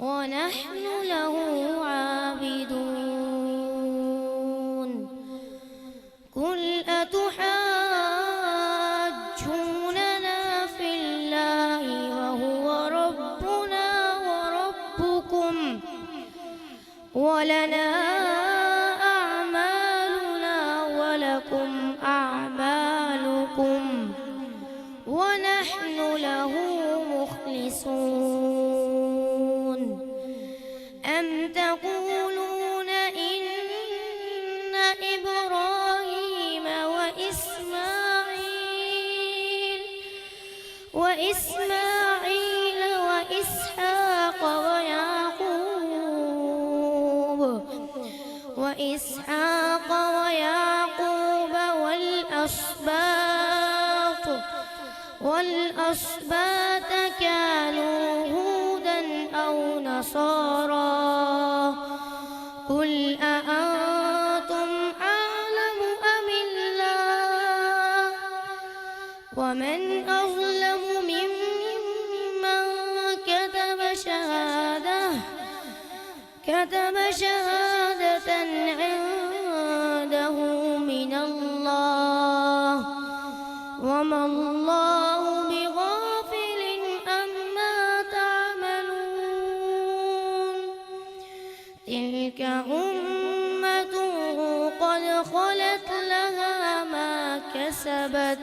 ونحن له عابدون. قل أتحاجوننا في الله وهو ربنا وربكم ولنا أعمالنا ولكم أعمالكم ونحن له مخلصون. أم تقولون إن إبراهيم وإسماعيل وإسحاق ويعقوب والأسباط كانوا هودا أو نصارى قل أأنتم أعلم أم الله ومن أظلم ممن كتب شهادة عنده من الله وما الله بغافل عما تعملون. تلك أمة قد خلت لها ما كسبت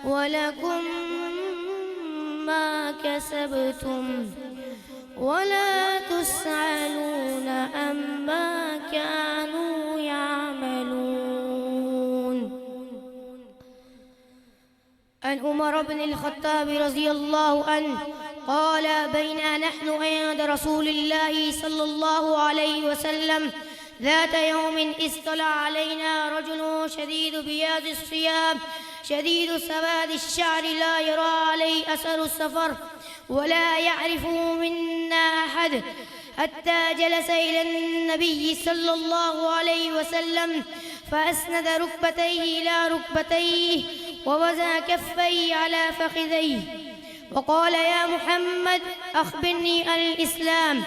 ولكم ما كسبتم ولا تسألون عما كانوا يعملون. عن عمر بن الخطاب رضي الله عنه قال بينا نحن عند رسول الله صلى الله عليه وسلم ذات يوم اطلع علينا رجل شديد بياض الثياب شديد سواد الشعر لا يرى عليه أثر السفر ولا يعرفه منا أحد حتى جلس إلى النبي صلى الله عليه وسلم فأسند ركبتيه إلى ركبتيه ووضع كفيه على فخذيه وقال يا محمد أخبرني عن الإسلام.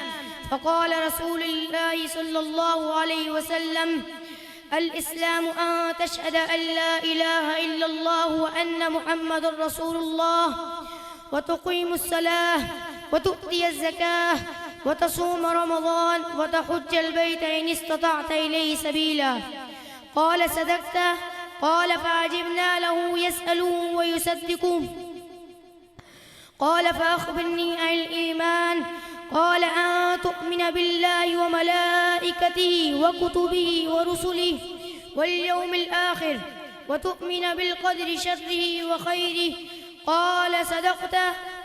فقال رسول الله صلى الله عليه وسلم الإسلام أن تشهد أن لا إله إلا الله وأن محمد رسول الله وتقيم الصلاة وتؤتي الزكاة وتصوم رمضان وتحج البيت إن استطعت إليه سبيلا. قال صدقت. قال فعجبنا له يسأله ويصدقه. قال فأخبرني عن الإيمان. قال أن تؤمن بالله وملائكته وكتبه ورسله واليوم الآخر وتؤمن بالقدر شره وخيره. قال صدقت.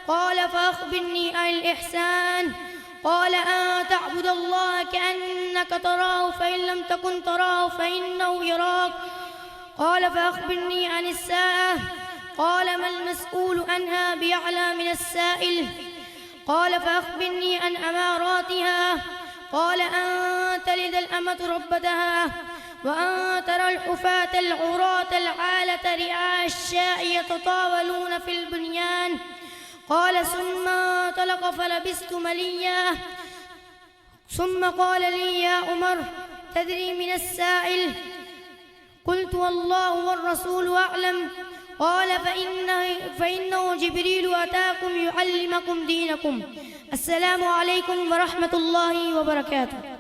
قال فأخبرني عن الإحسان. قال أن تعبد الله كأنك تراه فإن لم تكن تراه فإنه يراك. قال فأخبرني عن الساعة. قال ما المسؤول عنها بأعلم من السائل. قال فأخبرني عن أماراتها. قال أن تلد الأمة ربتها وأن ترى الحفاة العراة العالة رعاء الشاء يتطاولون في البنيان. قال ثم انطلق فلبثت مليا ثم قال لي يا عمر تدري من السائل؟ قلت والله والرسول أعلم. قال فإنه جبريل أتاكم يعلمكم دينكم. السلام عليكم ورحمة الله وبركاته.